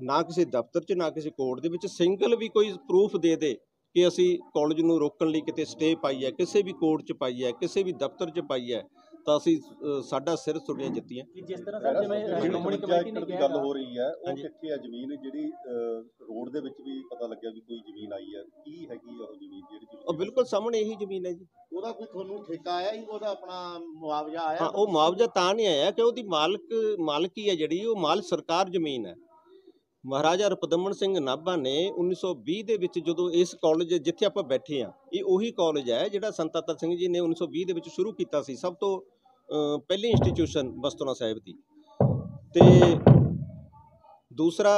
ਨਾ ਕਿਸੇ ਦਫ਼ਤਰ 'ਚ ਨਾ ਕਿਸੇ ਕੋਰਟ ਦੇ ਵਿੱਚ। ਸਿੰਗਲ ਵੀ ਕੋਈ ਪ੍ਰੂਫ ਦੇ ਕਿ ਅਸੀਂ ਕਾਲਜ ਨੂੰ ਰੋਕਣ ਲਈ ਕਿਤੇ ਸਟੇ ਪਾਈ ਹੈ, ਕਿਸੇ ਵੀ ਕੋਰਟ 'ਚ ਪਾਈ ਹੈ, ਕਿਸੇ ਵੀ ਦਫ਼ਤਰ 'ਚ ਪਾਈ ਹੈ, ਤਾਂ ਅਸੀਂ ਸਾਡਾ ਸਿਰ ਸੁੱਟੀਆਂ ਜਿੱਤੀਆਂ। ਜਿਸ ਤਰ੍ਹਾਂ ਜਿਵੇਂ ਸ਼੍ਰੋਮਣੀ ਕਮੇਟੀ ਨੇ ਕਿਹਾ ਗੱਲ ਹੋ ਰਹੀ ਹੈ, ਉਹ ਕਿੱਥੇ ਹੈ ਜ਼ਮੀਨ ਜਿਹੜੀ ਰੋਡ ਦੇ ਵਿੱਚ ਵੀ ਪਤਾ ਲੱਗਿਆ ਵੀ ਕੋਈ ਜ਼ਮੀਨ ਆਈ ਹੈ, ਕੀ ਹੈਗੀ ਉਹ ਜ਼ਮੀਨ ਜਿਹੜੀ? ਉਹ ਬਿਲਕੁਲ ਸਾਹਮਣੇ ਇਹੀ ਜ਼ਮੀਨ ਹੈ ਜੀ। ਉਹਦਾ ਕੋਈ ਤੁਹਾਨੂੰ ਠੇਕਾ ਆਇਆ ਹੀ, ਉਹਦਾ ਆਪਣਾ ਮੁਆਵਜ਼ਾ ਆਇਆ? ਹਾਂ, ਉਹ ਮੁਆਵਜ਼ਾ ਤਾਂ ਨਹੀਂ ਆਇਆ ਕਿ ਉਹਦੀ ਮਾਲਕੀ ਹੈ ਜਿਹੜੀ, ਉਹ ਮਾਲ ਸਰਕਾਰ ਜ਼ਮੀਨ ਹੈ। ਮਹਾਰਾਜਾ ਰਪਦਮਨ ਸਿੰਘ ਨਾਭਾ ਨੇ 1920 ਦੇ ਵਿੱਚ, ਜਦੋਂ ਇਸ ਕਾਲਜ ਜਿੱਥੇ ਆਪਾਂ ਬੈਠੇ ਹਾਂ, ਇਹ ਉਹੀ ਕਾਲਜ ਹੈ ਜਿਹੜਾ ਸੰਤ ਅਤਰ ਸਿੰਘ ਜੀ ਨੇ 1920 ਦੇ ਵਿੱਚ ਸ਼ੁਰੂ ਕੀਤਾ ਸੀ, ਸਭ ਤੋਂ ਪਹਿਲੀ ਇੰਸਟੀਚਿਊਸ਼ਨ ਮਸਤੂਆਣਾ ਸਾਹਿਬ ਦੀ। ਤੇ ਦੂਸਰਾ,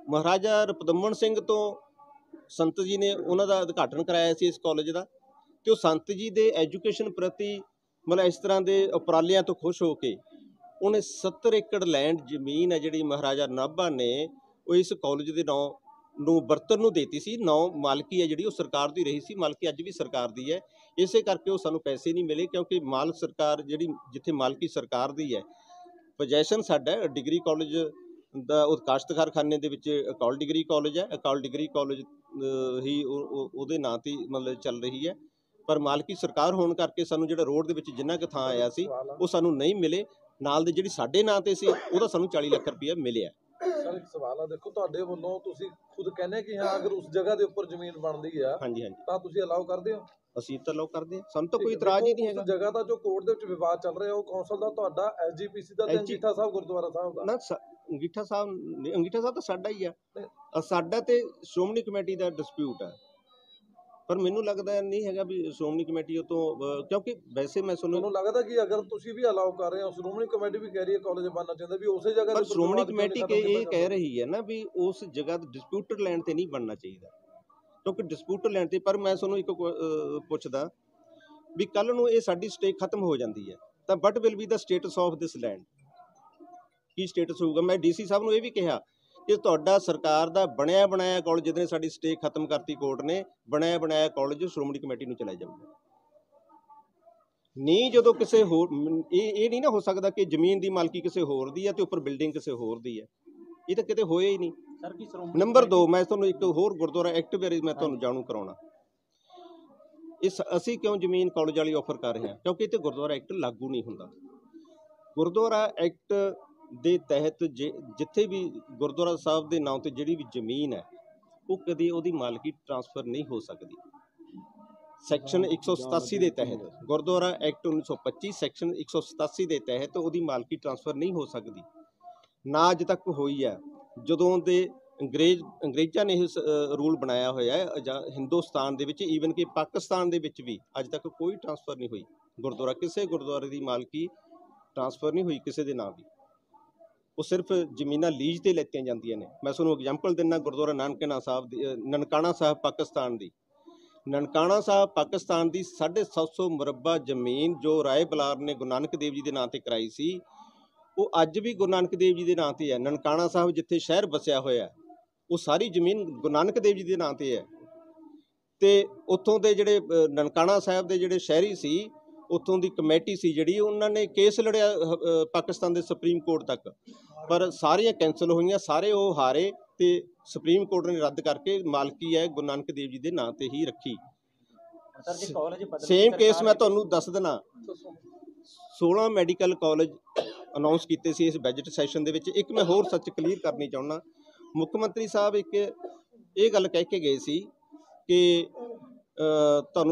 ਮਹਾਰਾਜਾ ਰਪਦਮਨ ਸਿੰਘ ਤੋਂ ਸੰਤ ਜੀ ਨੇ ਉਹਨਾਂ ਦਾ ਉਦਘਾਟਨ ਕਰਾਇਆ ਸੀ ਇਸ ਕਾਲਜ ਦਾ। ਤੇ ਉਹ ਸੰਤ ਜੀ ਦੇ ਐਜੂਕੇਸ਼ਨ ਪ੍ਰਤੀ ਮਤਲਬ ਇਸ ਤਰ੍ਹਾਂ ਦੇ ਉਪਰਾਲਿਆਂ ਤੋਂ ਖੁਸ਼ ਹੋ ਕੇ ਉਹਨੇ 70 ਏਕੜ ਲੈਂਡ ਜ਼ਮੀਨ ਹੈ ਜਿਹੜੀ ਮਹਾਰਾਜਾ ਨਾਭਾ ਨੇ ਉਹ ਇਸ ਕਾਲਜ ਦੇ ਨਾਂ ਨੂੰ ਵਰਤਣ ਨੂੰ ਦੇਤੀ ਸੀ। ਨਾਂ ਮਾਲਕੀ ਹੈ ਜਿਹੜੀ ਉਹ ਸਰਕਾਰ ਦੀ ਰਹੀ ਸੀ, ਮਾਲਕੀ ਅੱਜ ਵੀ ਸਰਕਾਰ ਦੀ ਹੈ। ਇਸੇ ਕਰਕੇ ਉਹ ਸਾਨੂੰ ਪੈਸੇ ਨਹੀਂ ਮਿਲੇ, ਕਿਉਂਕਿ ਮਾਲਕ ਸਰਕਾਰ ਜਿਹੜੀ, ਜਿੱਥੇ ਮਾਲਕੀ ਸਰਕਾਰ ਦੀ ਹੈ। ਪੋਜੈਸ਼ਨ ਸਾਡਾ ਡਿਗਰੀ ਕਾਲਜ ਦਾ ਉਹ ਕਾਸ਼ਤਕਾਰਖਾਨੇ ਦੇ ਵਿੱਚ ਅਕਾਲ ਡਿਗਰੀ ਕਾਲਜ ਹੈ, ਅਕਾਲ ਡਿਗਰੀ ਕਾਲਜ ਹੀ ਉਹਦੇ ਨਾਂ 'ਤੇ ਮਤਲਬ ਚੱਲ ਰਹੀ ਹੈ। ਪਰ ਮਾਲਕੀ ਸਰਕਾਰ ਹੋਣ ਕਰਕੇ ਸਾਨੂੰ ਜਿਹੜਾ ਰੋਡ ਦੇ ਵਿੱਚ ਜਿੰਨਾ ਕੁ ਥਾਂ ਆਇਆ ਸੀ ਉਹ ਸਾਨੂੰ ਨਹੀਂ ਮਿਲੇ। ਨਾਲ ਦੇ ਜਿਹੜੀ ਸਾਡੇ ਨਾਂ 'ਤੇ ਸੀ ਉਹਦਾ ਸਾਨੂੰ 40 ਲੱਖ ਰੁਪਇਆ ਮਿਲਿਆ। ਸਰ ਇੱਕ ਸਵਾਲ ਆ, ਦੇਖੋ ਤੁਹਾਡੇ ਵੱਲੋਂ ਤੁਸੀਂ ਖੁਦ ਕਹਿੰਦੇ ਕਿ ਹਾਂ ਅਗਰ ਉਸ ਜਗ੍ਹਾ ਦੇ ਉੱਪਰ ਜ਼ਮੀਨ ਬਣਦੀ ਆ ਤਾਂ ਤੁਸੀਂ ਅਲਾਉ ਕਰਦੇ ਹੋ? ਅਸੀਂ ਤਾਂ ਅਲਾਉ ਕਰਦੇ ਹਾਂ, ਸਾਨੂੰ ਤਾਂ ਕੋਈ ਇਤਰਾਜ਼ ਹੀ ਨਹੀਂ ਹੈਗਾ। ਜਗ੍ਹਾ ਦਾ ਜੋ ਕੋਰਟ ਦੇ ਵਿੱਚ ਵਿਵਾਦ ਚੱਲ ਰਿਹਾ ਉਹ ਕੌਂਸਲ ਦਾ, ਤੁਹਾਡਾ, SGPC ਦਾ ਤੇ ਅੰਗੀਠਾ ਸਾਹਿਬ ਗੁਰਦੁਆਰਾ ਸਾਹਿਬ ਦਾ? ਨਾ, ਅੰਗੀਠਾ ਸਾਹਿਬ ਤਾਂ ਸਾਡਾ ਹੀ ਆ, ਸਾਡਾ ਤੇ ਸ਼੍ਰੋਮਣੀ ਕਮੇਟੀ ਦਾ ਡਿਸਪਿਊਟ ਹੈ। ਪਰ ਮੈਨੂੰ ਲੱਗਦਾ ਨਹੀਂ ਹੈਗਾ ਵੀ ਸ਼੍ਰੋਮਣੀ ਕਮੇਟੀ ਉਹ ਤੋਂ, ਕਿਉਂਕਿ ਵੈਸੇ ਮੈਂ ਤੁਹਾਨੂੰ ਲੱਗਦਾ ਕਿ ਅਗਰ ਤੁਸੀਂ ਵੀ ਅਲਾਉ ਕਰ ਰਹੇ ਹੋ, ਸ਼੍ਰੋਮਣੀ ਕਮੇਟੀ ਵੀ ਕਹਿ ਰਹੀ ਹੈ ਕਾਲਜ ਬਣਨਾ ਚਾਹੀਦਾ, ਵੀ ਉਸੇ ਜਗ੍ਹਾ ਤੇ ਸ਼੍ਰੋਮਣੀ ਕਮੇਟੀ ਇਹ ਕਹਿ ਰਹੀ ਹੈ ਨਾ ਵੀ ਉਸ ਜਗ੍ਹਾ ਤੇ ਡਿਸਪਿਊਟਡ ਲੈਂਡ ਤੇ ਨਹੀਂ ਬਣਨਾ ਚਾਹੀਦਾ, ਕਿਉਂਕਿ ਡਿਸਪਿਊਟਡ ਲੈਂਡ ਤੇ। ਪਰ ਮੈਂ ਤੁਹਾਨੂੰ ਇੱਕ ਪੁੱਛਦਾ ਵੀ ਕੱਲ ਨੂੰ ਇਹ ਸਾਡੀ ਸਟੇ ਖਤਮ ਹੋ ਜਾਂਦੀ ਹੈ ਤਾਂ what will be the status of this land? ਕੀ ਸਟੇਟਸ ਹੋਊਗਾ? ਮੈਂ DC ਸਾਹਿਬ ਨੂੰ ਇਹ ਵੀ ਕਿਹਾ ਕਿ ਤੁਹਾਡਾ ਸਰਕਾਰ ਦਾ ਬਣਿਆ ਬਣਾਇਆ ਕਾਲਜ, ਜਿਹਦੇ ਸਾਡੀ ਸਟੇ ਖਤਮ ਕਰਤੀ ਕੋਰਟ ਨੇ, ਬਣਿਆ ਬਣਾਇਆ ਕਾਲਜ ਸ਼੍ਰੋਮਣੀ ਕਮੇਟੀ ਨੂੰ ਚਲਾ ਜਾਊਗਾ। ਨਹੀਂ, ਜਦੋਂ ਕਿਸੇ ਹੋਰ ਇਹ ਨਹੀਂ ਨਾ ਹੋ ਸਕਦਾ ਕਿ ਜ਼ਮੀਨ ਦੀ ਮਾਲਕੀ ਕਿਸੇ ਹੋਰ ਦੀ ਹੈ ਤੇ ਉੱਪਰ ਬਿਲਡਿੰਗ ਕਿਸੇ ਹੋਰ ਦੀ ਹੈ। ਇਹ ਤਾਂ ਕਿਤੇ ਹੋਇਆ ਹੀ ਨਹੀਂ। ਨੰਬਰ 2, ਮੈਂ ਤੁਹਾਨੂੰ ਇੱਕ ਹੋਰ ਗੁਰਦੁਆਰਾ ਐਕਟ ਬਾਰੇ ਮੈਂ ਤੁਹਾਨੂੰ ਜਾਣੂ ਕਰਾਉਣਾ। ਅਸੀਂ ਕਿਉਂ ਜ਼ਮੀਨ ਕਾਲਜ ਵਾਲੀ ਆਫਰ ਕਰ ਰਹੇ ਹਾਂ? ਕਿਉਂਕਿ ਇੱਥੇ ਗੁਰਦੁਆਰਾ ਐਕਟ ਲਾਗੂ ਨਹੀਂ ਹੁੰਦਾ। ਗੁਰਦੁਆਰਾ ਐਕਟ ਦੇ ਤਹਿਤ ਜਿੱਥੇ ਵੀ ਗੁਰਦੁਆਰਾ ਸਾਹਿਬ ਦੇ ਨਾਂ 'ਤੇ ਜਿਹੜੀ ਵੀ ਜ਼ਮੀਨ ਹੈ ਉਹ ਕਦੇ ਉਹਦੀ ਮਾਲਕੀ ਟਰਾਂਸਫਰ ਨਹੀਂ ਹੋ ਸਕਦੀ। ਸੈਕਸ਼ਨ 187 ਦੇ ਤਹਿਤ, ਗੁਰਦੁਆਰਾ ਐਕਟ 1925 ਸੈਕਸ਼ਨ 187 ਦੇ ਤਹਿਤ ਉਹਦੀ ਮਾਲਕੀ ਟਰਾਂਸਫਰ ਨਹੀਂ ਹੋ ਸਕਦੀ। ਨਾ ਅੱਜ ਤੱਕ ਹੋਈ ਹੈ। ਜਦੋਂ ਦੇ ਅੰਗਰੇਜ਼ਾਂ ਨੇ ਇਹ ਰੂਲ ਬਣਾਇਆ ਹੋਇਆ ਹੈ ਜਾਂ ਹਿੰਦੁਸਤਾਨ ਦੇ ਵਿੱਚ, ਈਵਨ ਕਿ ਪਾਕਿਸਤਾਨ ਦੇ ਵਿੱਚ ਵੀ ਅੱਜ ਤੱਕ ਕੋਈ ਟਰਾਂਸਫਰ ਨਹੀਂ ਹੋਈ ਗੁਰਦੁਆਰਾ, ਕਿਸੇ ਗੁਰਦੁਆਰੇ ਦੀ ਮਾਲਕੀ ਟਰਾਂਸਫਰ ਨਹੀਂ ਹੋਈ ਕਿਸੇ ਦੇ ਨਾਂ ਦੀ। ਉਹ ਸਿਰਫ ਜ਼ਮੀਨਾਂ ਲੀਜ਼ 'ਤੇ ਲੈਤੀਆਂ ਜਾਂਦੀਆਂ ਨੇ। ਮੈਂ ਤੁਹਾਨੂੰ ਐਗਜ਼ਾਮਪਲ ਦਿੰਦਾ, ਗੁਰਦੁਆਰਾ ਨਨਕਾਣਾ ਸਾਹਿਬ ਪਾਕਿਸਤਾਨ ਦੀ, ਨਨਕਾਣਾ ਸਾਹਿਬ ਪਾਕਿਸਤਾਨ ਦੀ 750 ਮੁਰੱਬਾ ਜ਼ਮੀਨ ਜੋ ਰਾਏ ਬਲਾਰ ਨੇ ਗੁਰੂ ਨਾਨਕ ਦੇਵ ਜੀ ਦੇ ਨਾਂ 'ਤੇ ਕਰਾਈ ਸੀ, ਉਹ ਅੱਜ ਵੀ ਗੁਰੂ ਨਾਨਕ ਦੇਵ ਜੀ ਦੇ ਨਾਂ ਤੇ ਹੈ। ਨਨਕਾਣਾ ਸਾਹਿਬ ਜਿੱਥੇ ਸ਼ਹਿਰ ਵਸਿਆ ਹੋਇਆ, ਉਹ ਸਾਰੀ ਜ਼ਮੀਨ ਗੁਰੂ ਨਾਨਕ ਦੇਵ ਜੀ ਦੇ ਨਾਂ ਤੇ ਹੈ। ਤੇ ਉੱਥੋਂ ਦੇ ਜਿਹੜੇ ਨਨਕਾਣਾ ਸਾਹਿਬ ਦੇ ਜਿਹੜੇ ਸ਼ਹਿਰੀ ਸੀ, ਉੱਥੋਂ ਦੀ ਕਮੇਟੀ ਸੀ ਜਿਹੜੀ, ਉਹਨਾਂ ਨੇ ਕੇਸ ਲੜਿਆ ਪਾਕਿਸਤਾਨ ਦੇ ਸੁਪਰੀਮ ਕੋਰਟ ਤੱਕ, ਪਰ ਸਾਰੀਆਂ ਕੈਂਸਲ ਹੋਈਆਂ, ਸਾਰੇ ਉਹ ਹਾਰੇ ਤੇ ਸੁਪਰੀਮ ਕੋਰਟ ਨੇ ਰੱਦ ਕਰਕੇ ਮਾਲਕੀ ਹੈ ਗੁਰੂ ਨਾਨਕ ਦੇਵ ਜੀ ਦੇ ਨਾਂ ਤੇ ਹੀ ਰੱਖੀ। ਸੇਮ ਕੇਸ ਮੈਂ ਤੁਹਾਨੂੰ ਦੱਸ ਦੇਣਾ, 16 ਮੈਡੀਕਲ ਕਾਲਜ ਅਨਾਉਂਸ ਕੀਤੇ ਸੀ ਇਸ ਬਜਟ ਸੈਸ਼ਨ ਦੇ ਵਿੱਚ। ਇੱਕ ਮੈਂ ਹੋਰ ਸੱਚ ਕਲੀਅਰ ਕਰਨੀ ਚਾਹੁੰਦਾ, ਮੁੱਖ ਮੰਤਰੀ ਸਾਹਿਬ ਇੱਕ ਇਹ ਗੱਲ ਕਹਿ ਕੇ ਗਏ ਸੀ ਕਿ ਤੁਹਾਨੂੰ